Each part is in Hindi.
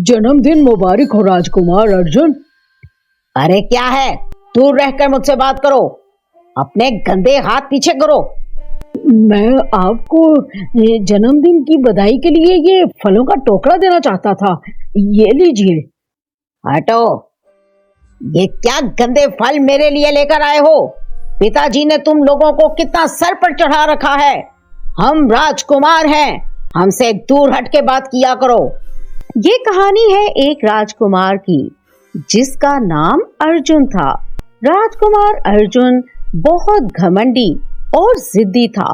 जन्मदिन मुबारक हो राजकुमार अर्जुन। अरे क्या है, दूर रहकर मुझसे बात करो, अपने गंदे हाथ पीछे करो। मैं आपको जन्मदिन की बधाई के लिए ये फलों का टोकरा देना चाहता था, ये लीजिए। हटो, ये क्या गंदे फल मेरे लिए लेकर आए हो? पिताजी ने तुम लोगों को कितना सर पर चढ़ा रखा है। हम राजकुमार हैं, हमसे दूर हट के बात किया करो। ये कहानी है एक राजकुमार की जिसका नाम अर्जुन था। राजकुमार अर्जुन बहुत घमंडी और जिद्दी था।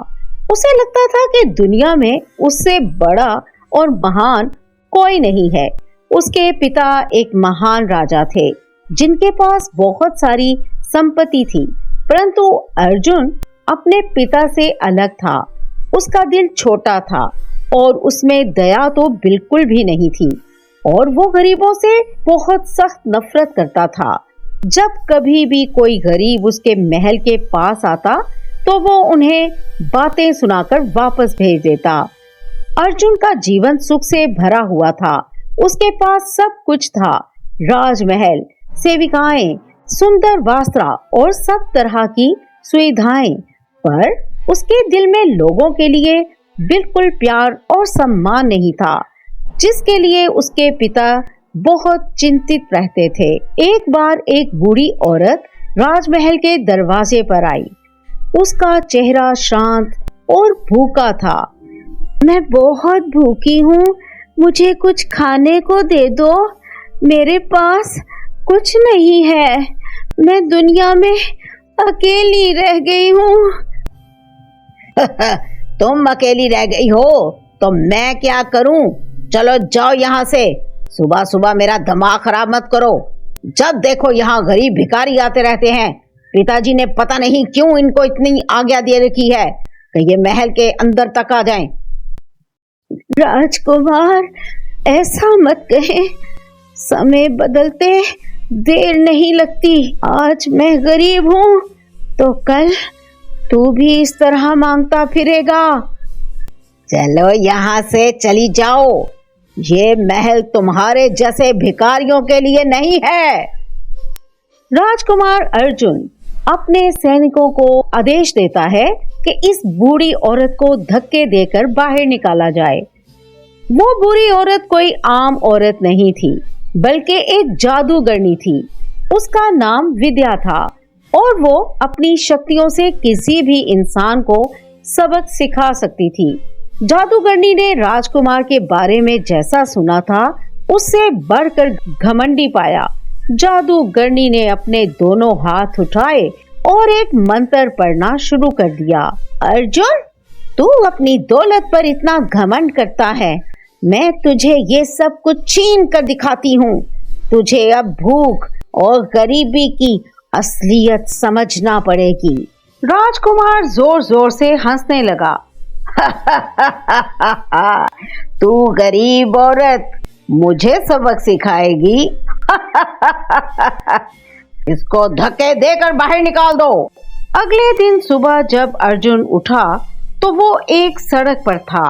उसे लगता था कि दुनिया में उससे बड़ा और महान कोई नहीं है। उसके पिता एक महान राजा थे जिनके पास बहुत सारी संपत्ति थी, परंतु अर्जुन अपने पिता से अलग था। उसका दिल छोटा था और उसमें दया तो बिल्कुल भी नहीं थी और वो गरीबों से बहुत सख्त नफरत करता था। जब कभी भी कोई गरीब उसके महल के पास आता तो वो उन्हें बातें सुनाकर वापस भेज देता। अर्जुन का जीवन सुख से भरा हुआ था। उसके पास सब कुछ था, राजमहल, सेविकाएं, सुंदर वस्त्र और सब तरह की सुविधाएं, पर उसके दिल में लोगों के लिए बिल्कुल प्यार और सम्मान नहीं था, जिसके लिए उसके पिता बहुत चिंतित रहते थे। एक बार एक बूढ़ी औरत राजमहल के दरवाजे पर आई। उसका चेहरा शांत और भूखा था। मैं बहुत भूखी हूँ, मुझे कुछ खाने को दे दो, मेरे पास कुछ नहीं है, मैं दुनिया में अकेली रह गई हूँ। तुम अकेली रह गई हो तो मैं क्या करूं? चलो जाओ यहाँ से, सुबह सुबह मेरा दिमाग खराब मत करो। जब देखो यहाँ गरीब भिखारी आते रहते हैं। पिताजी ने पता नहीं क्यों इनको इतनी आज्ञा दे रखी है कि ये महल के अंदर तक आ जाएं। राजकुमार, ऐसा मत कहे, समय बदलते देर नहीं लगती। आज मैं गरीब हूँ तो कल तू भी इस तरह मांगता फिरेगा। चलो यहाँ से चली जाओ, ये महल तुम्हारे जैसे भिखारियों के लिए नहीं है। राजकुमार अर्जुन अपने सैनिकों को आदेश देता है कि इस बूढ़ी औरत को धक्के देकर बाहर निकाला जाए। वो बूढ़ी औरत कोई आम औरत नहीं थी, बल्कि एक जादूगरनी थी। उसका नाम विद्या था और वो अपनी शक्तियों से किसी भी इंसान को सबक सिखा सकती थी। जादूगरनी ने राजकुमार के बारे में जैसा सुना था उससे बढ़कर घमंडी पाया। जादूगरनी ने अपने दोनों हाथ उठाए और एक मंत्र पढ़ना शुरू कर दिया। अर्जुन, तू अपनी दौलत पर इतना घमंड करता है, मैं तुझे ये सब कुछ छीन कर दिखाती हूँ। तुझे अब भूख और गरीबी की असलियत समझना पड़ेगी। राजकुमार जोर जोर से हंसने लगा। तू गरीब औरत मुझे सबक सिखाएगी? इसको धक्के देकर बाहर निकाल दो। अगले दिन सुबह जब अर्जुन उठा तो वो एक सड़क पर था।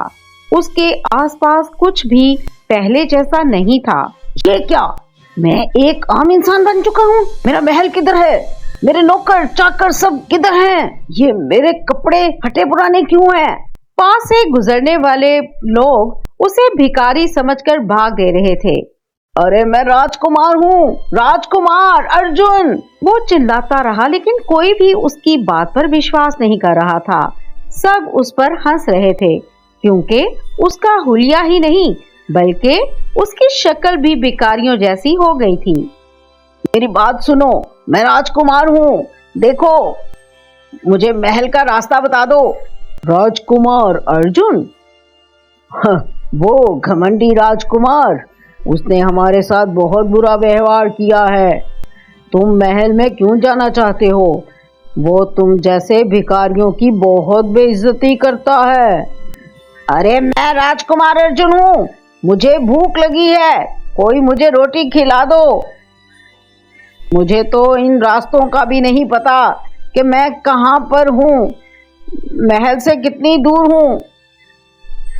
उसके आसपास कुछ भी पहले जैसा नहीं था। ये क्या, मैं एक आम इंसान बन चुका हूँ? मेरा महल किधर है? मेरे नौकर चाकर सब किधर हैं? ये मेरे कपड़े फटे पुराने क्यों हैं? पास से गुजरने वाले लोग उसे भिखारी समझकर भाग दे रहे थे। अरे मैं राजकुमार हूँ, राजकुमार अर्जुन, वो चिल्लाता रहा, लेकिन कोई भी उसकी बात पर विश्वास नहीं कर रहा था। सब उस पर हंस रहे थे क्योंकि उसका हुलिया ही नहीं बल्कि उसकी शक्ल भी भिखारियों जैसी हो गई थी। मेरी बात सुनो, मैं राजकुमार हूँ, देखो मुझे महल का रास्ता बता दो। राजकुमार अर्जुन? वो घमंडी राजकुमार, उसने हमारे साथ बहुत बुरा व्यवहार किया है। तुम महल में क्यों जाना चाहते हो? वो तुम जैसे भिखारियों की बहुत बेइज्जती करता है। अरे मैं राजकुमार अर्जुन हूँ, मुझे भूख लगी है, कोई मुझे रोटी खिला दो। मुझे तो इन रास्तों का भी नहीं पता कि मैं कहाँ पर हूँ, महल से कितनी दूर हूँ।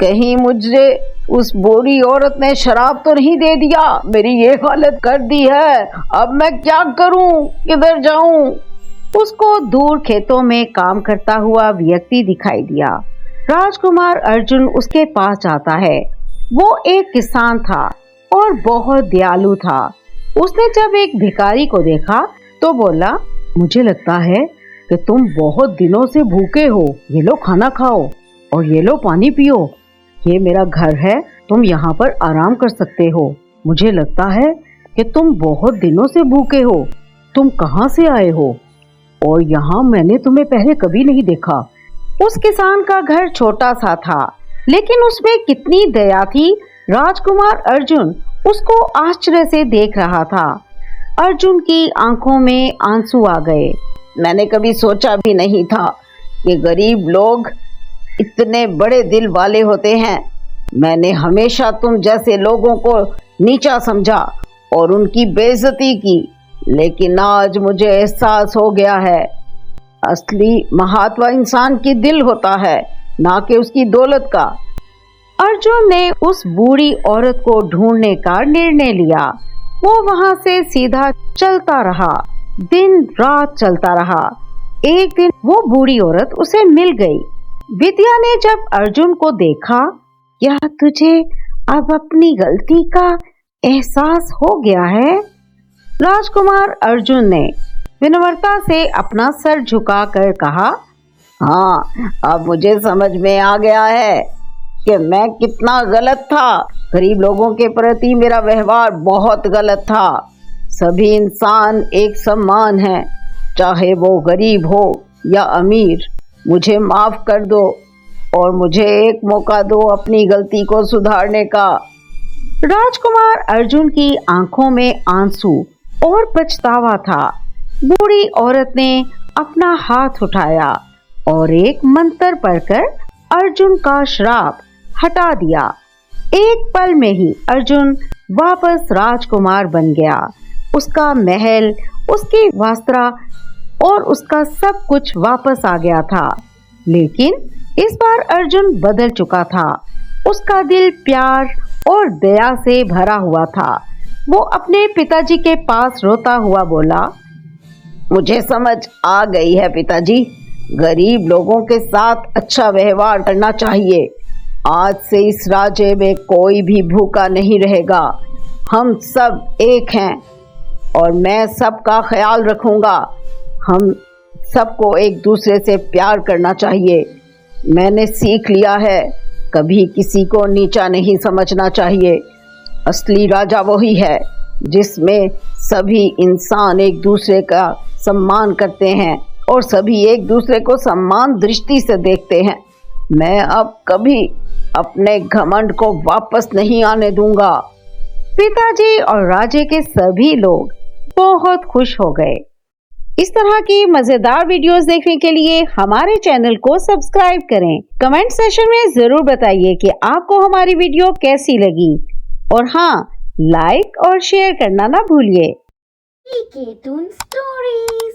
कहीं मुझे उस बुरी औरत ने शराब तो नहीं दे दिया? मेरी ये हालत कर दी है, अब मैं क्या करूं, किधर जाऊं? उसको दूर खेतों में काम करता हुआ व्यक्ति दिखाई दिया। राजकुमार अर्जुन उसके पास जाता है। वो एक किसान था और बहुत दयालु था। उसने जब एक भिखारी को देखा तो बोला, मुझे लगता है कि तुम बहुत दिनों से भूखे हो, ये लो खाना खाओ और ये लो पानी पियो। ये मेरा घर है, तुम यहाँ पर आराम कर सकते हो। मुझे लगता है कि तुम बहुत दिनों से भूखे हो। तुम कहाँ से आए हो? और यहाँ मैंने तुम्हें पहले कभी नहीं देखा। उस किसान का घर छोटा सा था, लेकिन उसमें कितनी दया थी। राजकुमार अर्जुन उसको आश्चर्य से देख रहा था। अर्जुन की आंखों में आंसू आ गए। मैंने कभी सोचा भी नहीं था कि गरीब लोग इतने बड़े दिल वाले होते हैं। मैंने हमेशा तुम जैसे लोगों को नीचा समझा और उनकी बेइज्जती की, लेकिन आज मुझे एहसास हो गया है, असली महात्मा इंसान की दिल होता है, ना कि उसकी दौलत का। अर्जुन ने उस बूढ़ी औरत को ढूंढने का निर्णय लिया। वो वहां से सीधा चलता रहा, दिन रात चलता रहा। एक दिन वो बूढ़ी औरत उसे मिल गई। विद्या ने जब अर्जुन को देखा, क्या तुझे अब अपनी गलती का एहसास हो गया है? राजकुमार अर्जुन ने विनम्रता से अपना सर झुकाकर कहा, हाँ, अब मुझे समझ में आ गया है कि मैं कितना गलत था। गरीब लोगों के प्रति मेरा व्यवहार बहुत गलत था। सभी इंसान एक समान हैं, चाहे वो गरीब हो या अमीर। मुझे माफ कर दो और मुझे एक मौका दो अपनी गलती को सुधारने का। राजकुमार अर्जुन की आंखों में आंसू और पछतावा था। बूढ़ी औरत ने अपना हाथ उठाया और एक मंत्र पढ़कर अर्जुन का श्राप हटा दिया। एक पल में ही अर्जुन वापस राजकुमार बन गया। उसका महल, उसकी वस्त्र और उसका सब कुछ वापस आ गया था। लेकिन इस बार अर्जुन बदल चुका था। उसका दिल प्यार और दया से भरा हुआ था। वो अपने पिताजी के पास रोता हुआ बोला, मुझे समझ आ गई है पिताजी, गरीब लोगों के साथ अच्छा व्यवहार करना चाहिए। आज से इस राज्य में कोई भी भूखा नहीं रहेगा। हम सब एक हैं और मैं सबका ख्याल रखूंगा। हम सबको एक दूसरे से प्यार करना चाहिए। मैंने सीख लिया है, कभी किसी को नीचा नहीं समझना चाहिए। असली राजा वही है जिसमें सभी इंसान एक दूसरे का सम्मान करते हैं और सभी एक दूसरे को सम्मान दृष्टि से देखते हैं। मैं अब कभी अपने घमंड को वापस नहीं आने दूंगा। पिताजी और राज्य के सभी लोग बहुत खुश हो गए। इस तरह की मजेदार वीडियोस देखने के लिए हमारे चैनल को सब्सक्राइब करें। कमेंट सेशन में जरूर बताइए कि आपको हमारी वीडियो कैसी लगी और हाँ, लाइक और शेयर करना ना भूलिए। Cartoon Stories